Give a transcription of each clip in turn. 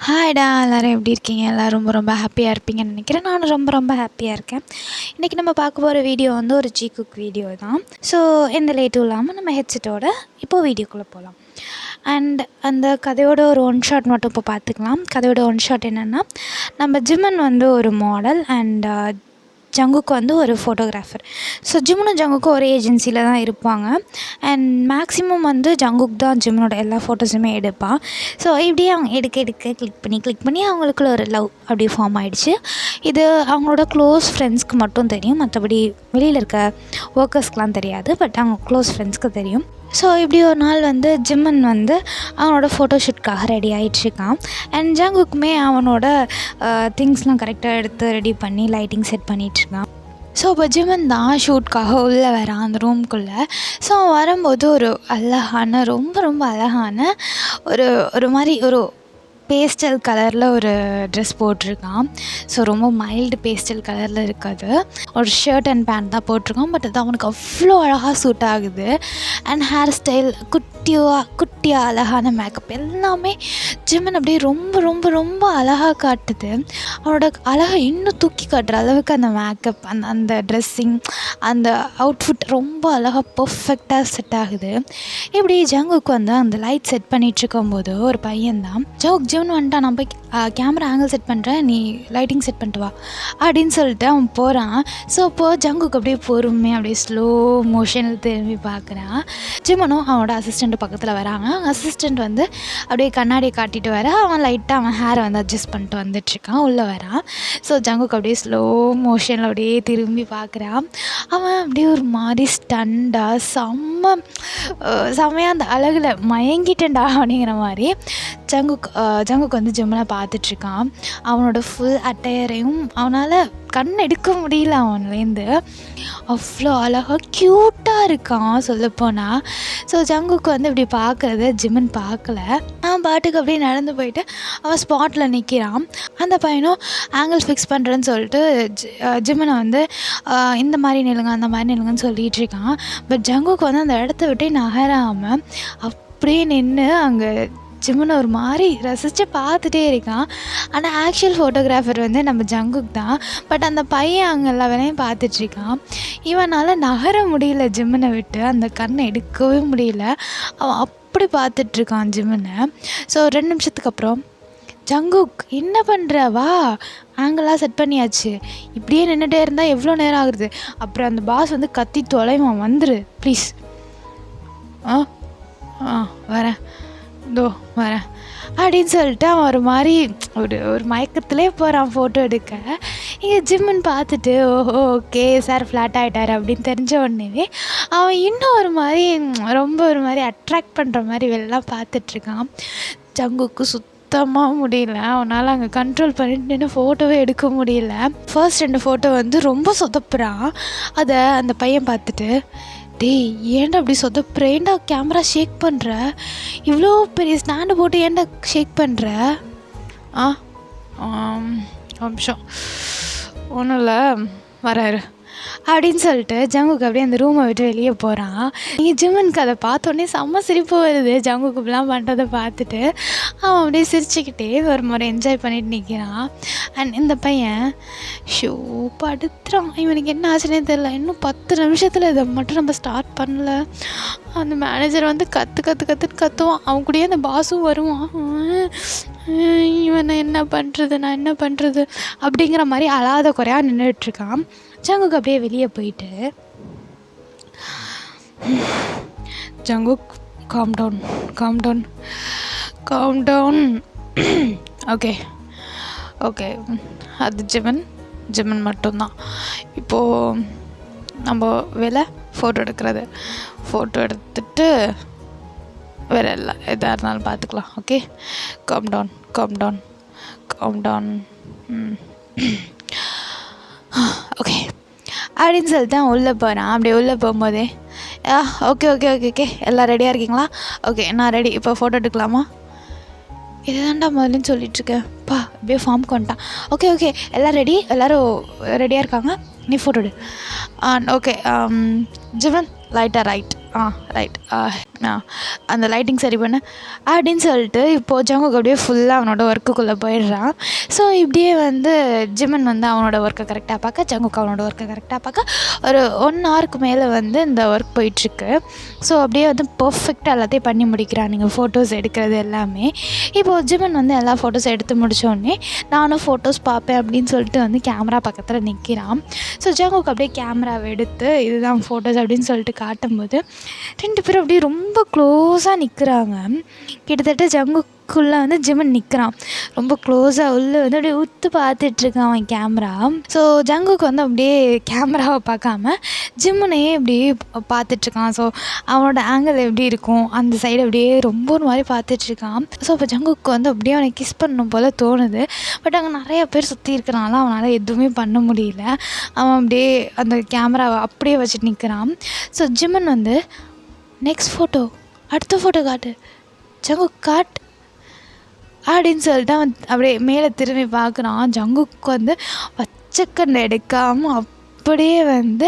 ஹாய்டா எல்லோரும் எப்படி இருக்கீங்க? எல்லோரும் ரொம்ப ரொம்ப ஹாப்பியாக இருப்பீங்கன்னு நினைக்கிறேன். நானும் ரொம்ப ரொம்ப ஹாப்பியாக இருக்கேன். இன்றைக்கி நம்ம பார்க்க போகிற வீடியோ வந்து ஒரு குக் வீடியோ தான். ஸோ எந்த லேட்டும் இல்லாமல் நம்ம ஹெட்செட்டோட இப்போது வீடியோக்குள்ளே போகலாம். அண்ட் அந்த கதையோட ஒரு ஒன் ஷாட் மட்டும் இப்போ பார்த்துக்கலாம். கதையோட ஒன் ஷாட் என்னென்னா, நம்ம ஜிம்மன் வந்து ஒரு மாடல் அண்ட் ஜங்குக் வந்து ஒரு ஃபோட்டோகிராஃபர். ஸோ ஜிம்முனும் ஜங்குக்கும் ஒரே ஏஜென்சியில் தான் இருப்பாங்க. அண்ட் மேக்ஸிமம் வந்து ஜங்குக் தான் ஜிம்மனோட எல்லா ஃபோட்டோஸுமே எடுப்பான். ஸோ இப்படியே அவங்க எடுக்க கிளிக் பண்ணி அவங்களுக்குள்ள ஒரு லவ் அப்படி ஃபார்ம் ஆகிடுச்சு. இது அவங்களோட க்ளோஸ் ஃப்ரெண்ட்ஸ்க்கு மட்டும் தெரியும். மற்றபடி வெளியில் இருக்க ஒர்க்கர்ஸ்க்கெலாம் தெரியாது. பட் அவங்க க்ளோஸ் ஃப்ரெண்ட்ஸ்க்கு தெரியும். ஸோ இப்படி ஒரு நாள் வந்து ஜிம்மன் வந்து அவனோட ஃபோட்டோஷூட்காக ரெடி ஆகிட்ருக்கான். அண்ட் ஜங்குக்குமே அவனோட திங்ஸ்லாம் கரெக்டாக எடுத்து ரெடி பண்ணி லைட்டிங் செட் பண்ணிகிட்ருக்கான். ஸோ இப்போ ஜிம்மன் தான் ஷூட்காக உள்ளே வரான் அந்த ரூம்குள்ளே. ஸோ வரும்போது ஒரு அழகான ரொம்ப ரொம்ப அழகான ஒரு மாதிரி ஒரு பேஸ்டல் கலரில் ஒரு ட்ரெஸ் போட்டிருக்கான். ஸோ ரொம்ப மைல்டு பேஸ்டல் கலரில் இருக்காது. ஒரு ஷர்ட் அண்ட் பேண்ட் தான் போட்டிருக்கான். பட் அது அவனுக்கு அவ்வளோ அழகாக சூட் ஆகுது. அண்ட் ஹேர் ஸ்டைல் குட்டியாக அழகான மேக்கப் எல்லாமே ஜிம்மன் அப்படியே ரொம்ப ரொம்ப ரொம்ப அழகாக காட்டுது. அவனோட அழகை இன்னும் தூக்கி காட்டுற அளவுக்கு அந்த மேக்கப் அந்த ட்ரெஸ்ஸிங் அந்த அவுட்ஃபிட் ரொம்ப அழகாக பர்ஃபெக்டாக செட் ஆகுது. இப்படி ஜங்குக்கு வந்து அந்த லைட் செட் பண்ணிகிட்டு இருக்கும்போது ஒரு பையன்தான் ஜிம்மன் வந்துட்டான். நான் போய் கேமரா ஆங்கிள் செட் பண்ணுறேன், நீ லைட்டிங் செட் பண்ணிட்டு வா அப்படின்னு சொல்லிட்டு அவன் போகிறான். ஸோ அப்போது ஜங்குக்கு அப்படியே பொறுமையாக அப்படியே ஸ்லோ மோஷனில் திரும்பி பார்க்குறான். ஜிம்மனும் அவனோட அசிஸ்டண்ட்டு பக்கத்தில் வராங்க. அசிஸ்டண்ட் வந்து அப்படியே கண்ணாடியை காட்டிட்டு வர அவன் லைட்டாக அவன் ஹேரை வந்து அட்ஜஸ்ட் பண்ணிட்டு வந்துட்டுருக்கான். உள்ளே வரான். ஸோ ஜங்குக்கு அப்படியே ஸ்லோ மோஷனில் அப்படியே திரும்பி பார்க்குறான். அவன் அப்படியே ஒரு மாதிரி ஸ்டண்டாக செம்மையாக அந்த அழகில் மயங்கிட்டேன்டா அப்படிங்கிற மாதிரி ஜங்குக்கு வந்து ஜிம்மனை பார்த்துட்ருக்கான். அவனோட ஃபுல் அட்டையரையும் அவனால் கண் எடுக்க முடியல. அவன்லேருந்து அவ்வளோ அழகாக க்யூட்டாக இருக்கான் சொல்லப்போனால். ஸோ ஜங்குக்கு வந்து இப்படி பார்க்குறத ஜிம்மன் பார்க்கல. அவன் பாட்டுக்கு அப்படியே நடந்து போயிட்டு அவன் ஸ்பாட்டில் நிற்கிறான். அந்த பையனும் ஆங்கிள் ஃபிக்ஸ் பண்ணுறேன்னு சொல்லிட்டு ஜிம்மனை வந்து இந்த மாதிரி நில்லுங்க அந்த மாதிரி நில்லுங்கன்னு சொல்லிகிட்டு இருக்கான். பட் ஜங்குக்கு வந்து அந்த இடத்த விட்டே நகராமல் அப்படியே நின்று அங்கே ஜிம்மனை ஒரு மாதிரி ரசித்து பார்த்துட்டே இருக்கான். ஆனால் ஆக்சுவல் ஃபோட்டோகிராஃபர் வந்து நம்ம ஜங்குக் தான். பட் அந்த பையன் அங்கே எல்லா வேலையும் பார்த்துட்ருக்கான். இவனால் நகர முடியல ஜிம்மனை விட்டு, அந்த கண்ணை எடுக்கவே முடியல. அவன் அப்படி பார்த்துட்ருக்கான் ஜிம்மனை. ஸோ 2 நிமிஷத்துக்கு அப்புறம் ஜங்குக் என்ன பண்ணுற வா, ஆங்கிளாக செட் பண்ணியாச்சு, இப்படியே நின்றுட்டே இருந்தால் எவ்வளோ நேரம் ஆகுது, அப்புறம் அந்த பாஸ் வந்து கத்தி தொலைவான், வந்துரு ப்ளீஸ். வரேன் இதோ வரேன் அப்படின்னு சொல்லிட்டு அவன் ஒரு மாதிரி ஒரு மயக்கத்திலே போகிறான் ஃபோட்டோ எடுக்க. இங்கே ஜிம்மன் பார்த்துட்டு ஓகே சார் ஃப்ளாட் ஆகிட்டார் அப்படின்னு தெரிஞ்ச உடனே அவன் இன்னும் ஒரு மாதிரி ரொம்ப ஒரு மாதிரி அட்ராக்ட் பண்ணுற மாதிரி வெளிலாம் பார்த்துட்ருக்கான். ஜங்குக்கு சுத்தமாக முடியல. அவனால் அங்கே கண்ட்ரோல் பண்ணிட்டு நின்று ஃபோட்டோவே எடுக்க முடியல. ஃபர்ஸ்ட் 2 ஃபோட்டோ வந்து ரொம்ப சொதப்புறான். அதை அந்த பையன் பார்த்துட்டு, டேய் ஏன்டா அப்படி சொதப்புற, ஏன்டா கேமரா ஷேக் பண்ணுற, இவ்வளோ பெரிய ஸ்டாண்டு போட்டு ஏன்டா ஷேக் பண்ணுற, நிமிஷம் ஒன்றும் இல்லை வராரு அப்படின்னு சொல்லிட்டு ஜங்குக்கு அப்படியே அந்த ரூமை விட்டு வெளியே போகிறான். நீங்கள் ஜிம்மனுக்கு அதை பார்த்தோன்னே செம்ம சிரிப்பு வருது. ஜங்குக்கு இப்படிலாம் பண்ணுறதை பார்த்துட்டு அவன் அப்படியே சிரிச்சுக்கிட்டே ஒரு முறை என்ஜாய் பண்ணிட்டு நிற்கிறான். அண்ட் இந்த பையன் படுத்துறான். இவனுக்கு என்ன ஆச்சுன்னே தெரில. இன்னும் 10 நிமிஷத்தில் இதை மட்டும் நம்ம ஸ்டார்ட் பண்ணல. அந்த மேனேஜர் வந்து கற்றுன்னு கத்துவான். அவன் கூடயே அந்த பாஸும் வருவான். இவனை என்ன பண்ணுறது, நான் என்ன பண்ணுறது அப்படிங்கிற மாதிரி அழாத குறையாக நின்றுட்டுருக்கான். ஜங்குக்கு அப்படியே வெளியே போயிட்டு, ஜங்குக் காம் டவுன் ஓகே அது ஜிம்மன் மட்டும்தான். இப்போது நம்ம வேலை ஃபோட்டோ எடுக்கிறது. ஃபோட்டோ எடுத்துட்டு வேறு எதாக இருந்தாலும் பார்த்துக்கலாம். ஓகே காம் டவுன் ஓகே அப்படின்னு சொல்லிட்டு அவன் உள்ளே போகிறான். அப்படியே உள்ளே போகும்போதே ஓகே எல்லாம் ரெடியாக இருக்கீங்களா? ஓகே நான் ரெடி, இப்போ ஃபோட்டோ எடுக்கலாமா? இதுதான்டா முதல்ல சொல்லிகிட்ருக்கேன் பா, அப்படியே ஃபார்ம் கொண்டான். ஓகே எல்லோரும் ரெடியாக இருக்காங்க, நீ ஃபோட்டோ எடு. ஓகே ஜிம்மன் லைட்டாக ரைட் ரைட் அந்த லைட்டிங் சரி பண்ண அப்படின்னு சொல்லிட்டு இப்போது ஜங்குக் அப்படியே ஃபுல்லாக அவனோட ஒர்க்குக்குள்ளே போயிடுறான். ஸோ இப்படியே வந்து ஜிமன் வந்து அவனோட ஒர்க்கை கரெக்டாக பார்க்க, ஜங்குக் அவனோட ஒர்க்கை கரெக்டாக பார்க்க ஒரு 1 ஹவருக்கு மேலே வந்து இந்த ஒர்க் போயிட்டுருக்கு. ஸோ அப்படியே வந்து பர்ஃபெக்டாக எல்லாத்தையும் பண்ணி முடிக்கிறான். நீங்கள் ஃபோட்டோஸ் எடுக்கிறது எல்லாமே. இப்போது ஜிமன் வந்து எல்லா ஃபோட்டோஸ் எடுத்து முடித்தோடனே நானும் ஃபோட்டோஸ் பார்ப்பேன் அப்படின்னு சொல்லிட்டு வந்து கேமரா பக்கத்தில் நிற்கிறான். ஸோ ஜங்குக் அப்படியே கேமராவை எடுத்து இதுதான் ஃபோட்டோஸ் அப்படின்னு சொல்லிட்டு காட்டும்போது 2 பேரும் அப்படியே ரொம்ப க்ளோஸாக நிற்கிறாங்க. கிட்டத்தட்ட ஜங்குக்குள்ளே வந்து ஜிமன் நிற்கிறான். ரொம்ப க்ளோஸாக உள்ளே வந்து அப்படியே உத்து பார்த்துட்ருக்கான் அவன் கேமரா. ஸோ ஜங்குக்கு வந்து அப்படியே கேமராவை பார்க்காம ஜிம்மனையே அப்படியே பார்த்துட்ருக்கான். ஸோ அவனோட ஆங்கிள் எப்படி இருக்கும் அந்த சைடு அப்படியே ரொம்ப ஒரு மாதிரி பார்த்துட்ருக்கான். ஸோ அப்போ ஜங்குக்கு வந்து அப்படியே அவனை கிஸ் பண்ணணும் போல் தோணுது. பட் அங்கே நிறையா பேர் சுற்றி இருக்கிறனால அவனால் எதுவுமே பண்ண முடியல. அவன் அப்படியே அந்த கேமராவை அப்படியே வச்சுட்டு நிற்கிறான். ஸோ ஜிம்மன் வந்து நெக்ஸ்ட் ஃபோட்டோ, அடுத்த ஃபோட்டோ காட்டு, ஜங்குக் காட் அப்படின்னு சொல்லிட்டு அவன் அப்படியே மேலே திரும்பி பார்க்குறான். ஜங்குக்கு வந்து பச்சைக்கண்ணை எடுக்காமல் அப்படியே வந்து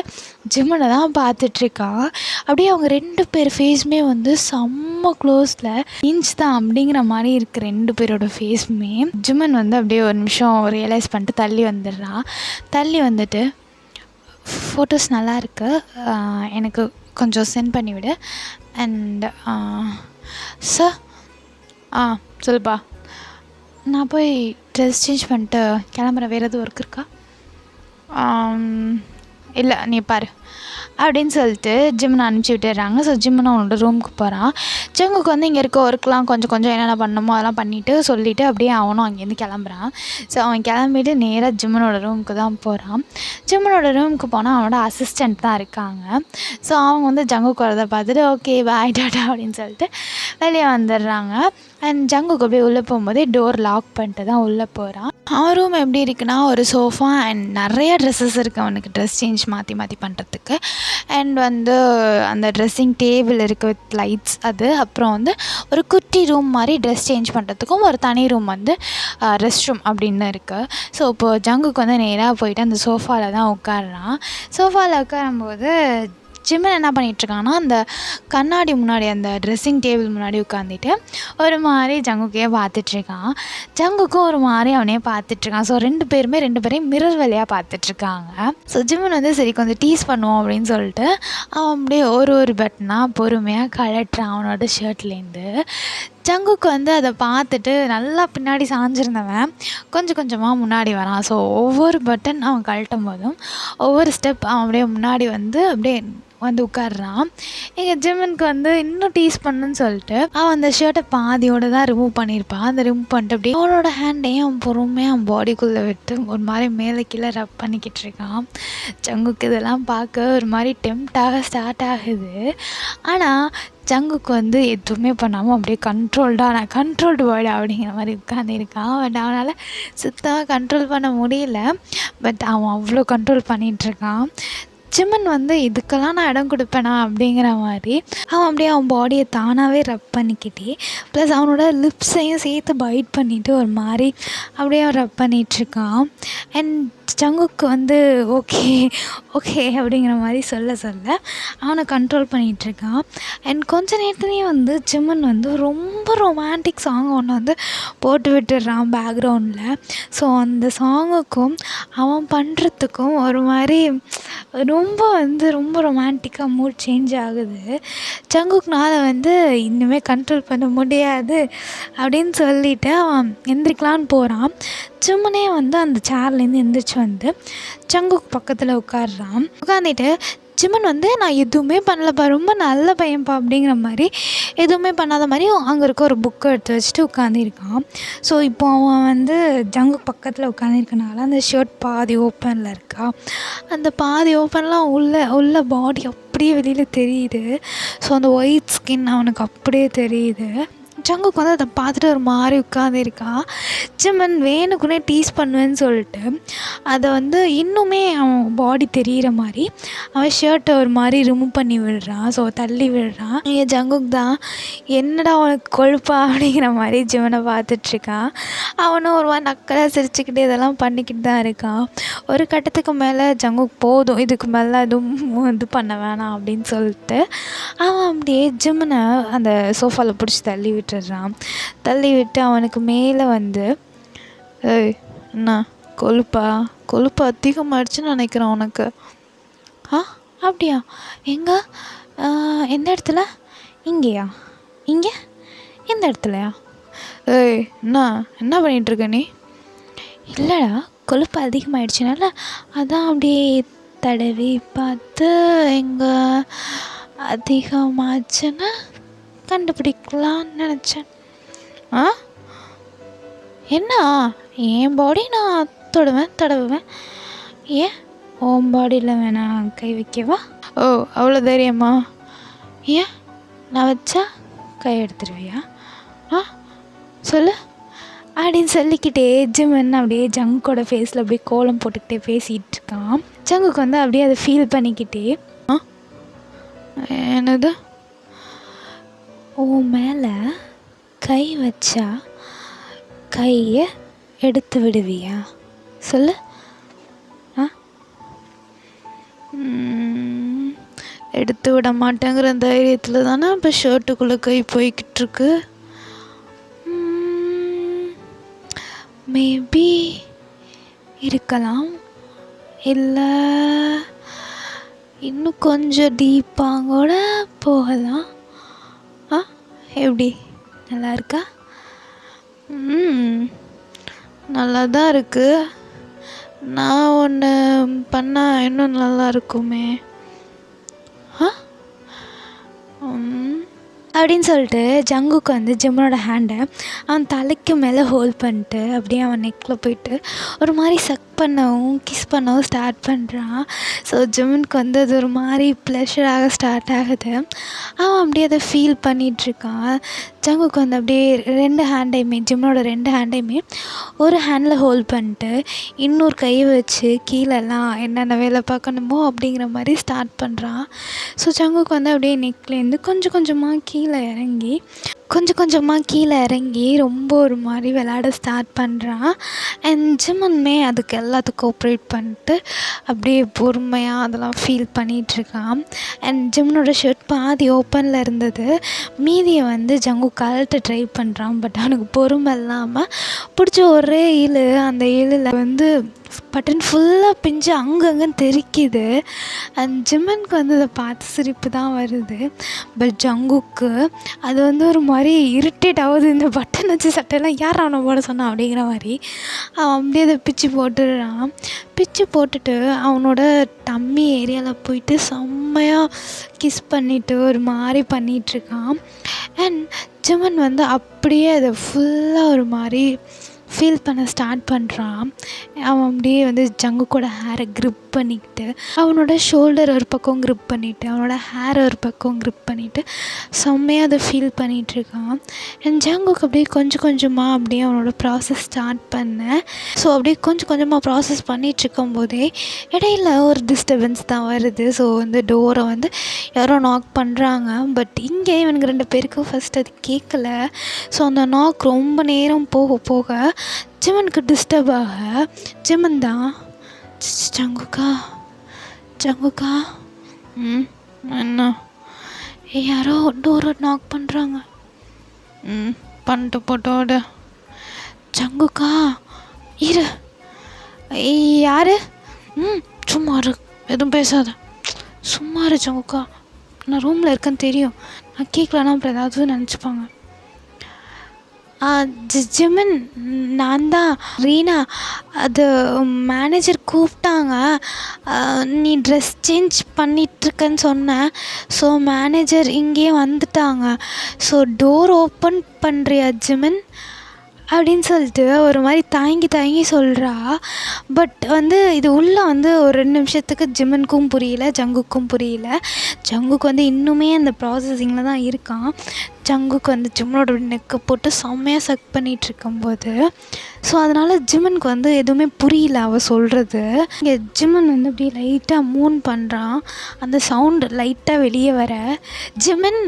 ஜிம்மனை தான் பார்த்துட்ருக்கான். அப்படியே அவங்க 2 பேர் ஃபேஸுமே வந்து செம்ம க்ளோஸில் இன்ச் தான் அப்படிங்கிற மாதிரி இருக்குது 2 பேரோட ஃபேஸுமே. ஜிம்மன் வந்து அப்படியே ஒரு நிமிஷம் ரியலைஸ் பண்ணிட்டு தள்ளி வந்துடுறான். தள்ளி வந்துட்டு ஃபோட்டோஸ் நல்லா இருக்கு, எனக்கு கொஞ்சம் சென்ட் பண்ணிவிடு. அண்ட் சார் சொல்லுப்பா, நான் போய் ட்ரெஸ் சேஞ்ச் பண்ணிட்டு கிளம்புறேன். வேறு எதுவும் ஒர்க் இருக்கா? இல்லை நீ பாரு அப்படின்னு சொல்லிட்டு ஜிம்மனை அனுப்பிச்சி விட்டுடுறாங்க. ஸோ ஜிம்மனை அவனோட ரூமுக்கு போகிறான். ஜங்குக்கு வந்து இங்கே இருக்க ஒர்க்லாம் கொஞ்சம் என்னென்ன பண்ணணுமோ அதெல்லாம் பண்ணிவிட்டு சொல்லிவிட்டு அப்படியே அவனும் அங்கேருந்து கிளம்புறான். ஸோ அவன் கிளம்பிட்டு நேராக ஜிம்மனோட ரூமுக்கு தான் போகிறான். ஜிம்மனோட ரூமுக்கு போனால் அவனோட அசிஸ்டண்ட் தான் இருக்காங்க. ஸோ அவங்க வந்து ஜங்குக்கு வரதை பார்த்துட்டு ஓகே பாய் டாட்டா அப்படின்னு சொல்லிட்டு வெளியே வந்துடுறாங்க. அண்ட் ஜங்குக்கு அப்படியே உள்ளே போகும்போதே டோர் லாக் பண்ணிட்டு தான் உள்ளே போகிறான். அவன் ரூம் எப்படி இருக்குன்னா ஒரு சோஃபா அண்ட் நிறைய ட்ரெஸ்ஸஸ் இருக்குது அவனுக்கு ட்ரெஸ் சேஞ்ச் மாற்றி பண்ணுறதுக்கு. அண்ட் வந்து அந்த ட்ரெஸ்ஸிங் டேபிள் இருக்குது வித் லைட்ஸ் அது. அப்புறம் வந்து ஒரு குட்டி ரூம் மாதிரி ட்ரெஸ் சேஞ்ச் பண்ணுறதுக்கும் ஒரு தனி ரூம் வந்து ரெஸ்ட் ரூம் அப்படின்னு இருக்குது. ஸோ இப்போது ஜங்குக்கு வந்து நேராக போயிட்டு அந்த சோஃபாவில் தான் உட்காடுறான். சோஃபாவில் உட்காரும்போது ஜிம்மன் என்ன பண்ணிகிட்ருக்கான்னா அந்த கண்ணாடி முன்னாடி அந்த ட்ரெஸ்ஸிங் டேபிள் முன்னாடி உட்காந்துட்டு ஒரு மாதிரி ஜங்குக்கையே பார்த்துட்ருக்கான். ஜங்குக்கும் ஒரு மாதிரி அவனே பார்த்துட்ருக்கான். ஸோ 2 பேரையும் மிரர் வழியாக பார்த்துட்ருக்காங்க. ஸோ ஜிம்மன் வந்து சரி கொஞ்சம் டீஸ் பண்ணுவோம் அப்படின்னு சொல்லிட்டு அவன் அப்படியே ஒரு பட்டனாக பொறுமையாக கழட்டுறான் அவனோட ஷர்ட்லேருந்து. ஜங்குக்கு வந்து அதை பார்த்துட்டு நல்லா பின்னாடி சாஞ்சிருந்தவன் கொஞ்சமாக முன்னாடி வரான். ஸோ ஒவ்வொரு பட்டன் அவன் கழட்டும் போதும் ஒவ்வொரு ஸ்டெப் அவன் அப்படியே முன்னாடி அப்படியே வந்து உட்காடுறான். எங்கள் ஜிம்மனுக்கு வந்து இன்னும் டீஸ் பண்ணுன்னு சொல்லிட்டு அவன் அந்த ஷர்ட்டை பாதியோடு தான் ரிமூவ் பண்ணியிருப்பான். அந்த ரிமூவ் பண்ணிட்டு அப்படியே அவனோட ஹேண்டையும் அவன் பொறுமையாக அவன் பாடிக்குள்ளே விட்டு ஒரு மாதிரி மேலே கீழே ரப் பண்ணிக்கிட்டு இருக்கான். ஜங்குக்கு இதெல்லாம் பார்க்க ஒரு மாதிரி டெம்ப்டாக ஸ்டார்ட் ஆகுது. ஆனால் ஜங்குக்கு வந்து எதுவுமே பண்ணாமல் அப்படியே நான் கண்ட்ரோல்டு பாடி அப்படிங்கிற மாதிரி உட்காந்துருக்கான். பட் அவனால் சுத்தமாக கண்ட்ரோல் பண்ண முடியல. பட் அவன் அவ்வளோ கண்ட்ரோல் பண்ணிகிட்ருக்கான். ஜிம்மன் வந்து இதுக்கெல்லாம் நான் இடம் கொடுப்பேனா அப்படிங்கிற மாதிரி அவன் அப்படியே அவன் பாடியை தானாகவே ரப் பண்ணிக்கிட்டே ப்ளஸ் அவனோட லிப்ஸையும் சேர்த்து பைட் பண்ணிவிட்டு ஒரு மாதிரி அப்படியே அவன் ரப் பண்ணிகிட்ருக்கான். அண்ட் ஜங்குக்கு வந்து ஓகே அப்படிங்கிற மாதிரி சொல்ல அவனை கண்ட்ரோல் பண்ணிகிட்ருக்கான். அண்ட் கொஞ்ச நேரத்துலேயே வந்து ஜிம்மன் வந்து ரொம்ப ரொமான்டிக் சாங் ஒன்று வந்து போட்டு விட்டுடுறான் பேக்ரவுண்டில். ஸோ அந்த சாங்குக்கும் அவன் பண்ணுறதுக்கும் ஒரு மாதிரி ரொம்ப ரொமான்டிக்காக மூட் சேஞ்ச் ஆகுது. ஜங்குக்னால் வந்து இன்னுமே கண்ட்ரோல் பண்ண முடியாது அப்படின்னு சொல்லிவிட்டு அவன் எந்திரிக்கலான்னு போகிறான். ஜிம்மனே வந்து அந்த சேர்லேருந்து எந்திரிச்சு வந்து ஜங்குக் பக்கத்தில் உட்காந்துட்டு ஜிம்மன் வந்து நான் எதுவுமே பண்ணலப்பா, ரொம்ப நல்ல பையன்ப்பா அப்படிங்கிற மாதிரி எதுவுமே பண்ணாத மாதிரி அங்கே இருக்க ஒரு புக்கை எடுத்து வச்சுட்டு உட்காந்துருக்கான். ஸோ இப்போ அவன் வந்து ஜங்குக் பக்கத்தில் உட்காந்துருக்கனால அந்த ஷர்ட் பாதி ஓப்பனில் இருக்கா. அந்த பாதி ஓப்பன்லாம் உள்ள பாடி அப்படியே வெளியில் தெரியுது. ஸோ அந்த ஒயிட் ஸ்கின் அவனுக்கு அப்படியே தெரியுது. ஜங்குக்கு வந்து அதை பார்த்துட்டு ஒரு மாதிரி உட்காந்துருக்கான். ஜிமன் வேணுக்குன்னே டீஸ் பண்ணுவேன்னு சொல்லிட்டு அதை வந்து இன்னுமே அவன் பாடி தெரிகிற மாதிரி அவன் ஷர்ட்டை ஒரு மாதிரி ரிமூவ் பண்ணி விடுறான். ஸோ தள்ளி விடுறான். இங்கே ஜங்குக் தான் என்னடா அவனுக்கு கொழுப்பா அப்படிங்கிற மாதிரி ஜிமனை பார்த்துட்ருக்கான். அவனும் ஒரு மாதிரி நக்கலாக சிரிச்சுக்கிட்டு இதெல்லாம் பண்ணிக்கிட்டு தான் இருக்கான். ஒரு கட்டத்துக்கு மேலே ஜங்குக் போதும், இதுக்கு மேலே எதுவும் இது பண்ண வேணாம் அப்படின்னு சொல்லிட்டு அவன் அப்படியே ஜிமனை அந்த சோஃபாவில் பிடிச்சி தள்ளி விட்டுடுறான். தள்ளி விட்டு அவனுக்கு மேலே வந்து ஏய் என்ன கொழுப்பு அதிகமாகிடுச்சுன்னு நினைக்கிறேன் உனக்கு. அப்படியா? எங்கே? எந்த இடத்துல? இங்கேயா? இங்கே எந்த இடத்துலையா? ஏய் என்ன பண்ணிகிட்ருக்க நீ? இல்லைடா, கொழுப்பு அதிகமாகிடுச்சுனால அதான் அப்படியே தடவி பார்த்து எங்கே அதிகமாச்சுன்னு கண்டுபிடிக்கலான்னு நினச்சேன். என்ன? என் பாடி நான் தடவுவேன். ஏன் உன் பாடியில் வேணாம் கை வைக்கவா? ஓ அவ்வளோ தைரியமா? ஏன் நான் வச்சா கை எடுத்துருவியா? சொல்லு அப்படின்னு சொல்லிக்கிட்டே ஜிமன் அப்படியே ஜங்கோட ஃபேஸில் அப்படியே கோலம் போட்டுக்கிட்டே பேசிகிட்டு இருக்கான். ஜங்குக்கு வந்து அப்படியே அதை ஃபீல் பண்ணிக்கிட்டே என்னது உன் மேலே கை வச்சா கையை எடுத்து விடுவியா? சொல்லு. எடுத்து விட மாட்டேங்கிற தைரியத்தில் தானே இப்போ ஷர்ட்டுக்குள்ளே கை போய்கிட்டுருக்கு. மேபி இருக்கலாம், இல்லை இன்னும் கொஞ்சம் டீப்பாக கூட போகலாம். எப்படி? நல்லா இருக்கா? நல்லா தான் இருக்குது. நான் ஒன்று பண்ணால் இன்னும் நல்லா இருக்குமே அப்படின்னு சொல்லிட்டு ஜங்குக்கு வந்து ஜிம்மனோட ஹேண்டை அவன் தலைக்கு மேலே ஹோல்ட் பண்ணிட்டு அப்படியே அவன் நெக்கில் போயிட்டு ஒரு மாதிரி சக் பண்ணவும் கிஸ் பண்ணவும் ஸ்டார்ட் பண்ணுறான். ஸோ ஜிம்மனுக்கு வந்து அது ஒரு மாதிரி ப்ளஷராக ஸ்டார்ட் ஆகுது. அவன் அப்படியே அதை ஃபீல் பண்ணிகிட்ருக்கான். ஜங்குக்கு வந்து அப்படியே ஜிம்மனோட ரெண்டு ஹேண்டையுமே ஒரு ஹேண்டில் ஹோல்ட் பண்ணிட்டு இன்னொரு கையை வச்சு கீழெல்லாம் என்னென்ன வேலை பார்க்கணுமோ அப்படிங்கிற மாதிரி ஸ்டார்ட் பண்ணுறான். ஸோ ஜங்குக்கு வந்து அப்படியே நெக்லேருந்து கொஞ்சம் கொஞ்சமாக கீழே இறங்கி ரொம்ப ஒரு மாதிரி விளையாட ஸ்டார்ட் பண்ணுறான். அண்ட் ஜிம்மனுமே அதுக்கு எல்லாத்துக்கும் கோஆப்ரேட் பண்ணிட்டு அப்படியே பொறுமையாக அதெல்லாம் ஃபீல் பண்ணிகிட்ருக்கான். அண்ட் ஜிம்மனோட ஷர்ட் பாதி ஓப்பனில் இருந்தது, மீதியை வந்து ஜங்கு கழட்ட ட்ரை பண்ணுறான். பட் அவனுக்கு பொறுமை இல்லாமல் பிடிச்ச ஒரே அந்த இழில் வந்து பட்டன் ஃபுல்லாக பிஞ்சு அங்கங்கன்னு தெரிக்குது. அண்ட் ஜிம்மனுக்கு வந்து அதை பார்த்து சிரிப்பு தான் வருது. பட் ஜங்குக்கு அது வந்து ஒரு மாதிரி இரிட்டேட் ஆகுது. இந்த பட்டன் வச்சு சட்டையெல்லாம் யார் அவனை போட சொன்னான் அப்படிங்கிற மாதிரி அவன் அப்படியே அதை பிச்சு போட்டுட்டு அவனோட டம்மி ஏரியாவில் போயிட்டு செம்மையாக கிஸ் பண்ணிவிட்டு ஒரு மாதிரி பண்ணிகிட்ருக்கான். அண்ட் ஜிம்மன் வந்து அப்படியே அதை ஃபுல்லாக ஒரு மாதிரி ஃபீல் பண்ண ஸ்டார்ட் பண்ணுறான். அவன் அப்படியே வந்து ஜங்குக்கோட ஹேரை க்ரிப் பண்ணிக்கிட்டு அவனோட ஷோல்டர் ஒரு பக்கம் க்ரிப் பண்ணிவிட்டு அவனோட ஹேர் ஒரு பக்கம் க்ரிப் பண்ணிவிட்டு செம்மையாக அதை ஃபீல் பண்ணிகிட்ருக்கான். அண்ட் ஜங்குக்கு அப்படியே கொஞ்சமாக அப்படியே அவனோட ப்ராசஸ் ஸ்டார்ட் பண்ணேன். ஸோ அப்படியே கொஞ்சமாக ப்ராசஸ் பண்ணிகிட்ருக்கும் போதே இடையில ஒரு டிஸ்டர்பன்ஸ் தான் வருது. ஸோ வந்து டோரை வந்து யாரோ நாக் பண்ணுறாங்க. பட் இங்கே இவனுக்கு 2 பேருக்கு ஃபஸ்ட் அது கேட்கல. ஸோ அந்த நாக் ரொம்ப நேரம் போக ஜிம்மனுக்கு டிஸ்டர்ப் ஆக ஜிம்மன் தான் ஜங்குக்கா என்ன யாரோ டோரை நாக் பண்ணுறாங்க. பண்ணிட்டு போட்டோட ஜங்குக்கா இரு. யாரு? சும்மா இரு, எதுவும் பேசாத, சும்மா இரு ஜங்குக்கா, நான் ரூமில் இருக்கேன்னு தெரியும், நான் கேட்கலன்னா அப்புறம் ஏதாவது நினச்சிப்பாங்க. ஜிம்மன், நான் தான் ரீனா. அது மேனேஜர் கூப்பிட்டாங்க, நீ ட்ரெஸ் சேஞ்ச் பண்ணிகிட்ருக்கன்னு சொன்னேன். ஸோ மேனேஜர் இங்கேயே வந்துட்டாங்க. ஸோ டோர் ஓப்பன் பண்ணுறியா ஜிம்மன் அப்படின்னு சொல்லிட்டு ஒரு மாதிரி தயங்கி தயங்கி சொல்கிறா. பட் வந்து இது உள்ளே வந்து ஒரு 2 நிமிஷத்துக்கு ஜிமினுக்கும் புரியல, ஜங்குக்கும் புரியல. ஜங்குக்கு வந்து இன்னுமே அந்த ப்ராசஸிங்கில் தான் இருக்கான். ஜங்குக்கு வந்து ஜிம்மனோட நெக்கை போட்டு செம்மையாக சக் பண்ணிகிட்டு இருக்கும்போது, ஸோ அதனால் ஜிமனுக்கு வந்து எதுவுமே புரியல அவள் சொல்கிறது. இங்கே ஜிமன் வந்து அப்படியே லைட்டாக மூன் பண்ணுறான். அந்த சவுண்டு லைட்டாக வெளியே வர, ஜிமன்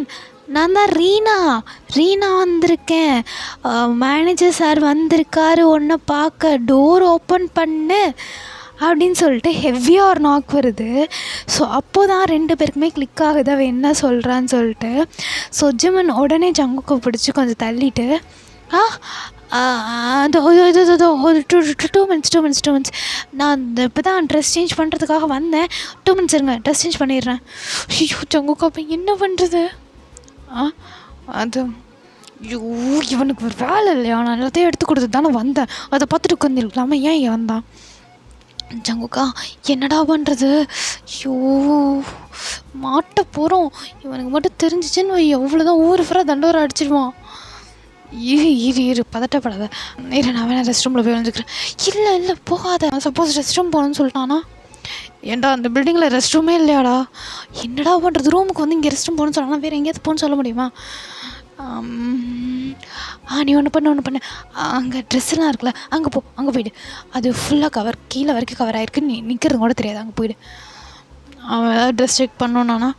நான் தான் ரீனா வந்திருக்கேன், மேனேஜர் சார் வந்திருக்காரு உன்னை பார்க்க, டோர் ஓப்பன் பண்ணு அப்படின்னு சொல்லிட்டு ஹெவியாக ஒரு நாக் வருது. ஸோ அப்போ தான் 2 பேருக்குமே கிளிக் ஆகுது அவள் என்ன சொல்கிறான்னு சொல்லிட்டு. ஸோ ஜிமன் உடனே ஜங்குக்கு பிடிச்சி கொஞ்சம் தள்ளிட்டு, அது ஒரு 2 மினிட்ஸ் நான் இப்போ தான் ட்ரெஸ் சேஞ்ச் பண்ணுறதுக்காக வந்தேன், 2 மினிட்ஸ் இருங்க ட்ரெஸ் சேஞ்ச் பண்ணிடுறேன். ஐயோ ஜங்குக்கு அப்போ என்ன பண்ணுறது? அது ஐயோ இவனுக்கு ஒரு வேலை இல்லையா, நான் எல்லாத்தையும் எடுத்து கொடுத்து தானே வந்தேன், அதை பார்த்துட்டு உட்காந்துருக்கலாமா, ஏன் இங்கே வந்தான்? ஜங்குக்கா என்னடா பண்ணுறது? ஐயோ மாட்ட போகிறோம், இவனுக்கு மட்டும் தெரிஞ்சிச்சுன்னு எவ்வளோதான் ஊர் ஃபுல்லாக தண்டோரை அடிச்சிடுவான். இரு பதட்டப்படாத, நான் வேணா ரெஸ்ட் ரூமில் போய் வந்துக்கிறேன். இல்லை போகாத, சப்போஸ் ரெஸ்ட் ரூம் போகணுன்னு சொல்லிட்டானா? ஏன்டா அந்த பில்டிங்கில் ரெஸ்ட் ரூமே இல்லையாடா? என்னடா பண்ணுறது? ரூமுக்கு வந்து இங்கே ரெஸ்ட் ரூம் போகணுன்னு சொல்லலாம், வேறு எங்கேயாவது போகணுன்னு சொல்ல முடியுமா? நீ ஒன்று பண்ணு, அங்கே ட்ரெஸ்ஸெல்லாம் இருக்குல்ல, அங்கே போயிடு. அது ஃபுல்லாக கீழே வரைக்கும் கவர் ஆகிருக்கு, நீ நிற்கிறது கூட தெரியாது, அங்கே போயிடு. அவன் ஏதாவது ட்ரெஸ் செக் பண்ணோன்னா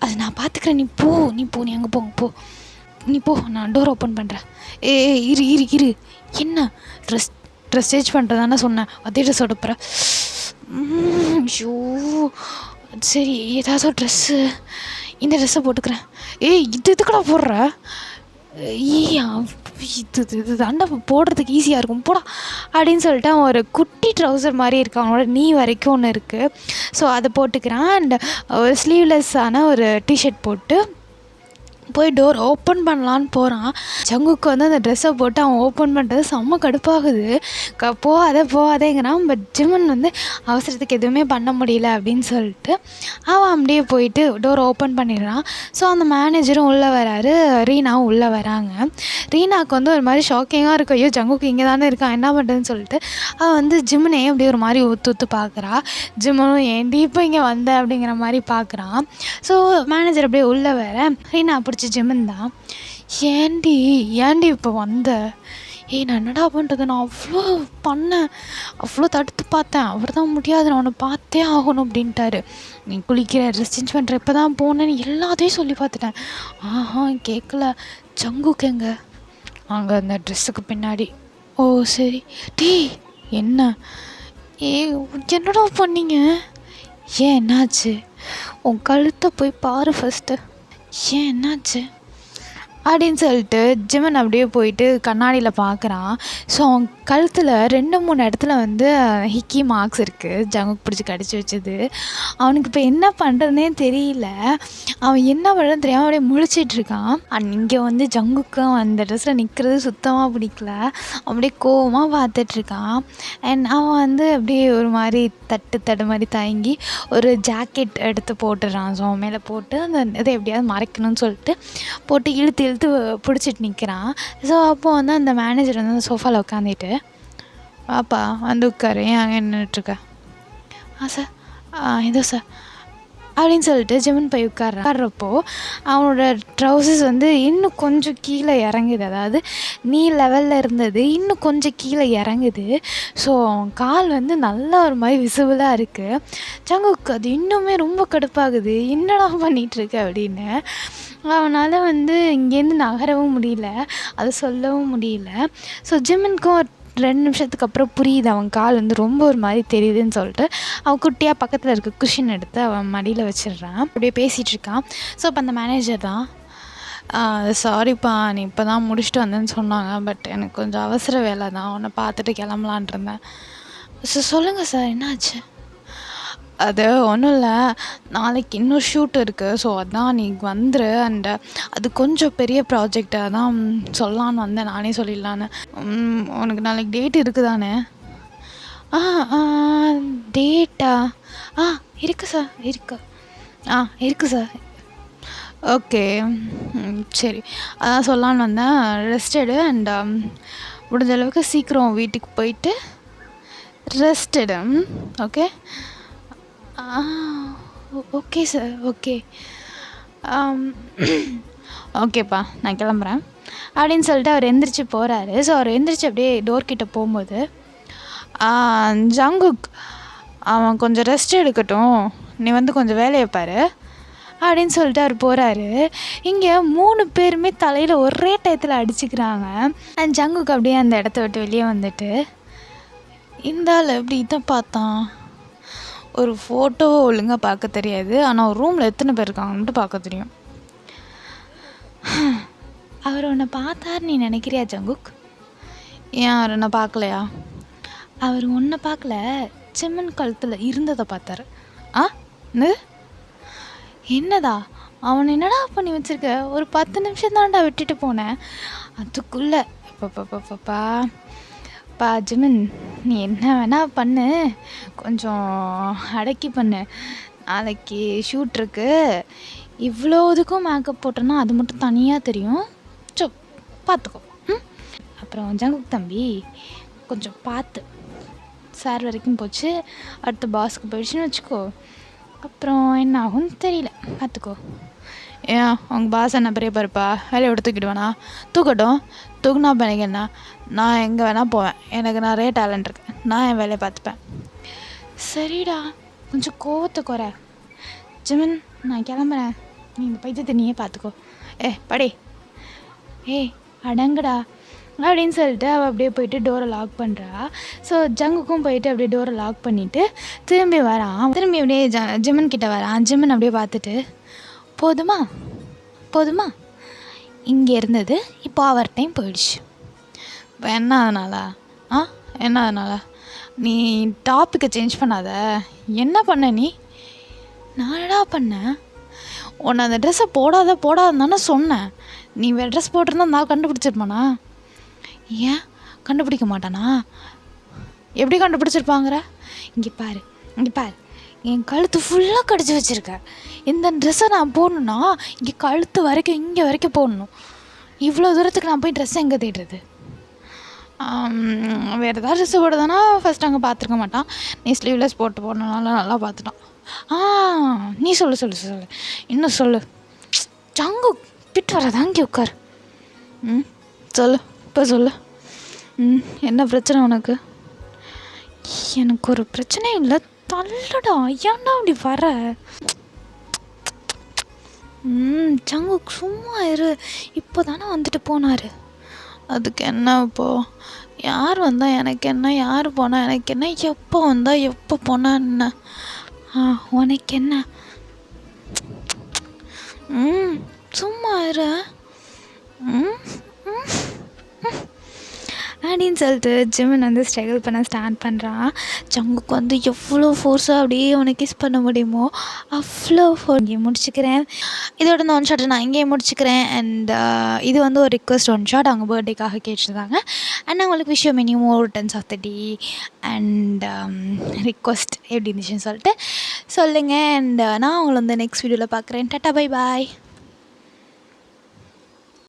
அது நான் பார்த்துக்கிறேன், நீ போ நீ அங்கே போ, நீ போ, நான் டோர் ஓப்பன் பண்ணுறேன். இரு என்ன ட்ரெஸ் சேஞ்ச் பண்ணுறதானே சொன்னேன், அதே ட்ரெஸ் எடுப்புறேன். ஐயோ சரி ஏதாவது ட்ரெஸ்ஸு, இந்த ட்ரெஸ்ஸை போட்டுக்கிறேன். இது எதுக்கடா போடுற? இது தாண்டா போடுறதுக்கு ஈஸியாக இருக்கும் போடா அப்படின்னு சொல்லிட்டு அவன் ஒரு குட்டி ட்ரௌசர் மாதிரி இருக்கு, அவனோட நீ வரைக்கும் ஒன்று இருக்குது. ஸோ அதை போட்டுக்கிறான். அண்ட் ஒரு ஸ்லீவ்லெஸ்ஸான ஒரு டிஷர்ட் போட்டு போய் டோர் ஓப்பன் பண்ணலான்னு போகிறான். ஜங்குக்கு வந்து அந்த ட்ரெஸ்ஸை போட்டு அவன் ஓப்பன் பண்ணுறது செம்ம கடுப்பாகுது. போகாதேங்கிறான். பட் ஜிமன் வந்து அவசரத்துக்கு எதுவுமே பண்ண முடியல அப்படின்னு சொல்லிட்டு அவன் அப்படியே போயிட்டு டோர் ஓப்பன் பண்ணிடுறான். ஸோ அந்த மேனேஜரும் உள்ளே வராரு, ரீனாவும் உள்ளே வராங்க. ரீனாவுக்கு வந்து ஒரு மாதிரி ஷாக்கிங்காக இருக்கும், ஐயோ ஜங்குக்கு இங்கே தானே இருக்கான் என்ன பண்ணுறதுன்னு சொல்லிட்டு அவன் வந்து ஜிம்மனே அப்படியே ஒரு மாதிரி ஊற்று பார்க்குறா. ஜிம்மனும் ஏன்டி இப்போ இங்கே வந்த அப்படிங்கிற மாதிரி பார்க்குறான். ஸோ மேனேஜர் அப்படியே உள்ளே வர, ரீனா பிடிச்சி ஜிமன் தான், ஏண்டி இப்போ வந்த? நான் என்னடா பண்ணுறது, நான் அவ்வளோ பண்ணேன், அவ்வளோ தடுத்து பார்த்தேன், அவர் தான் முடியாது, நான் உன்னை பார்த்தே ஆகணும் அப்படின்ட்டாரு. நீ குளிக்கிற, ட்ரெஸ் சேஞ்ச் பண்ணுற, இப்போ தான் போனேன்னு எல்லாத்தையும் சொல்லி பார்த்துட்டேன். கேட்கல. ஜங்குக்கேங்க அங்கே அந்த ட்ரெஸ்ஸுக்கு பின்னாடி. ஓ சரி. என்ன என்னடா பண்ணீங்க? என்னாச்சு? உன் கழுத்தை போய் பாரு ஃபஸ்ட்டு, என்னாச்சு அப்படின்னு சொல்லிட்டு ஜிமன் அப்படியே போயிட்டு கண்ணாடியில் பார்க்குறான். ஸோ அவன் கழுத்தில் 2-3 இடத்துல வந்து ஹிக்கி மார்க்ஸ் இருக்குது, ஜங்குக்கு பிடிச்சி கடிச்சு வச்சது. அவனுக்கு இப்போ என்ன பண்ணுறதுனே தெரியல. அவன் என்ன பண்ணுறதுன்னு தெரியாமல் அப்படியே முழிச்சிட்ருக்கான். இங்கே வந்து ஜங்குக்கு அந்த ட்ரெஸ்ஸில் நிற்கிறது சுத்தமாக பிடிக்கல, அப்படியே கோவமாக பார்த்துட்ருக்கான். அண்ட் அவன் வந்து அப்படியே ஒரு மாதிரி தடு மாதிரி தயங்கி ஒரு ஜாக்கெட் எடுத்து போட்டுடுறான். ஸோ அவன் மேலே போட்டு அந்த இதை எப்படியாவது மறைக்கணும்னு சொல்லிட்டு போட்டு இழுத்து பிடிச்சிட்டு நிற்கிறான். ஸோ அப்போது வந்து அந்த மேனேஜர் வந்து அந்த சோஃபாவில் உட்காந்துட்டு, பாப்பா வந்து உட்காரு, ஏன் அங்கே நின்றுட்டுருக்க? சார் இதோ சார் அப்படின்னு சொல்லிட்டு ஜிமன் போய் உட்கார்றப்போ அவனோட ட்ரௌசர்ஸ் வந்து இன்னும் கொஞ்சம் கீழே இறங்குது, அதாவது நீ லெவலில் இருந்தது இன்னும் கொஞ்சம் கீழே இறங்குது. ஸோ அவன் கால் வந்து நல்லா ஒரு மாதிரி விசிபிளாக இருக்குது. ஜங்குக்கு அது இன்னுமே ரொம்ப கடுப்பாகுது, என்னடா பண்ணிகிட்ருக்க அப்படின்னு. அவனால் வந்து இங்கேருந்து நகரவும் முடியல, அதை சொல்லவும் முடியல. ஸோ ஜிமனுக்கும் 2 நிமிஷத்துக்கு அப்புறம் புரியுது அவன் கால் வந்து ரொம்ப ஒரு மாதிரி தெரியுதுன்னு சொல்லிட்டு அவன் குட்டியாக பக்கத்தில் இருக்க குஷன் எடுத்து அவன் மடியில் வச்சிடுறான். அப்படியே பேசிகிட்ருக்கான். ஸோ இப்போ அந்த மேனேஜர் தான், சாரிப்பா நீ இப்போ தான் முடிச்சுட்டு வந்தேன்னு சொன்னாங்க, பட் எனக்கு கொஞ்சம் அவசர வேலை தான், உன்னை பார்த்துட்டு கிளம்பலான் இருந்தேன். ஸோ சொல்லுங்கள் சார் என்னாச்சு? அது ஒன்றும் இல்லை, நாளைக்கு இன்னும் ஷூட் இருக்குது, ஸோ அதான் நீ வந்துரு. அண்ட் அது கொஞ்சம் பெரிய ப்ராஜெக்டாக தான் சொல்லலான்னு வந்தேன், நானே சொல்லிடலான்னு. உனக்கு நாளைக்கு டேட் இருக்குதானே? டேட்டா இருக்குது சார், இருக்குது சார். ஓகே சரி, அதான் சொல்லலான்னு வந்தேன். ரெஸ்ட் எடு அண்ட் முடிஞ்ச அளவுக்கு சீக்கிரம் வீட்டுக்கு போயிட்டு ரெஸ்ட் எடு. ஓகே ஓகே சார், ஓகே ஓகேப்பா நான் கிளம்புறேன் அப்படின்னு சொல்லிட்டு அவர் எந்திரிச்சு போகிறாரு. ஸோ அவர் எந்திரிச்சு அப்படியே டோர்கிட்ட போகும்போது ஜங்குக் அவன் கொஞ்சம் ரெஸ்ட் எடுக்கட்டும், நீ வந்து கொஞ்சம் வேலையை பாரு அப்படின்னு சொல்லிட்டு அவர் போகிறாரு. இங்கே 3 பேருமே தலையில் ஒரே டயத்தில் அடிச்சுக்கிறாங்க. அண்ட் ஜங்குக்கு அப்படியே அந்த இடத்த விட்டு வெளியே வந்துட்டு இந்த ஆள் எப்படி இதை பார்த்தான், ஒரு ஃபோட்டோவை ஒழுங்காக பார்க்க தெரியாது, ஆனால் ஒரு ரூமில் எத்தனை பேர் இருக்காங்கன்ட்டு பார்க்க தெரியும். அவர் உன்னை பார்த்தாரு நீ நினைக்கிறியா ஜங்குக்? ஏன் அவர் என்ன பார்க்கலையா? அவர் ஒன்றை பார்க்கல, செம்மன் கழுத்தில் இருந்ததை பார்த்தாரு. என்னதா அவன் என்னடா பண்ணி வச்சுருக்க? ஒரு 10 நிமிஷம் தான்டா விட்டுட்டு போனேன், அதுக்குள்ளே பா ஜிமின் நீ என்ன வேணால் பண்ணு, கொஞ்சம் அடக்கி பண்ணு, நாளைக்கு ஷூட் இருக்கு, இவ்வளோ இதுக்கும் மேக்கப் போட்டோன்னா அது மட்டும் தனியாக தெரியும், ஸோ பார்த்துக்கோ. அப்புறம் ஜங்குக் தம்பி கொஞ்சம் பார்த்து, சார் வரைக்கும் போச்சு, அடுத்த பாஸ்க்கு போயிடுச்சுன்னு வச்சுக்கோ, அப்புறம் என்ன ஆகும்னு தெரியல, பார்த்துக்கோ. ஏன் அவங்க பாஸ் என்ன பெரிய பருப்பா, வேலையை விட்டு தூக்கிடுவேனா? தூக்கட்டும், தூக்குனா எனக்கு என்ன, நான் எங்கே வேணால் போவேன், எனக்கு நிறைய டேலண்ட் இருக்குது, நான் என் வேலையை பார்த்துப்பேன். சரிடா கொஞ்சம் கோவத்தை குறை ஜிமின், நான் கிளம்புறேன், நீ இந்த பைத்தியத்தை நீயே பார்த்துக்கோ, படி, அடங்குடா அப்படின்னு சொல்லிட்டு அவள் அப்படியே போயிட்டு டோரை லாக் பண்ணுறா. ஸோ ஜங்குக்கும் போயிட்டு அப்படியே டோரை லாக் பண்ணிவிட்டு திரும்பி வரான். திரும்பி அப்படியே ஜிமன் கிட்டே வரான். ஜிமன் அப்படியே பார்த்துட்டு போதுமா இங்கே இருந்தது இப்போ அவர் டைம் போயிடுச்சு, இப்போ என்ன அதனால என்ன அதனால நீ டாப்பிக்கை சேஞ்ச் பண்ணாத. என்ன பண்ண நீ? நானடா பண்ணேன், உன்னை அந்த ட்ரெஸ்ஸை போடாதுன்னு தானே சொன்னேன், நீ வேறு ட்ரெஸ் போட்டிருந்தா நான் கண்டுபிடிச்சிருப்பானா? ஏன் கண்டுபிடிக்க மாட்டானா? எப்படி கண்டுபிடிச்சிருப்பாங்கிற? இங்கே பாரு என் கழுத்து ஃபுல்லாக கடிச்சு வச்சுருக்க, இந்த ட்ரெஸ்ஸை நான் போடணுன்னா இங்கே கழுத்து வரைக்கும் இங்கே வரைக்கும் போடணும், இவ்வளோ தூரத்துக்கு நான் போய் ட்ரெஸ்ஸை எங்கே தேடுறது? வேறு ஏதாவது ட்ரெஸ்ஸு போடுதானா ஃபஸ்ட் அங்கே பார்த்துருக்க மாட்டான், நீ ஸ்லீவ்லெஸ் போட்டு போடணுனால நல்லா பார்த்துட்டான். நீ சொல்லு இன்னும் சொல்லு. ஜங்கு பிட்டு வராது, அங்கே உட்கார். சொல்லு, இப்போ சொல்லு. என்ன பிரச்சனை உனக்கு? எனக்கு ஒரு பிரச்சனையும் இல்லை, தள்ளடா, ஏன்டா அப்படி வர? ஜங்கு சும்மா இரு, இப்போ தானே வந்துட்டு போனார், அதுக்கு என்ன இப்போது? யார் வந்தால் எனக்கு என்ன, யார் போனால் எனக்கு என்ன, எப்போ வந்தால் எப்போ போனால் என்ன, உனக்கு என்ன? சும்மா இரு அப்படின்னு சொல்லிட்டு ஜிமின் வந்து ஸ்ட்ரகிள் பண்ண ஸ்டார்ட் பண்ணுறான். ஜங்குக்கு வந்து எவ்வளோ ஃபோர்ஸாக அப்படியே அவனை கிஸ் பண்ண முடியுமோ அவ்வளோ இங்கே முடிச்சுக்கிறேன். இதோட இந்த 1 ஷாட்டை நான் இங்கேயே முடிச்சுக்கிறேன். அண்ட் இது வந்து ஒரு ரிக்வெஸ்ட் 1 ஷாட் அவங்க பர்த்டேக்காக கேட்டிருந்தாங்க. அண்ட் அவங்களுக்கு விஷயம் many more returns of the day and request எப்படி இருந்துச்சுன்னு சொல்லிட்டு சொல்லுங்கள். அண்ட் நான் உங்களை வந்து நெக்ஸ்ட் வீடியோவில் பார்க்குறேன். Tata, bye bye.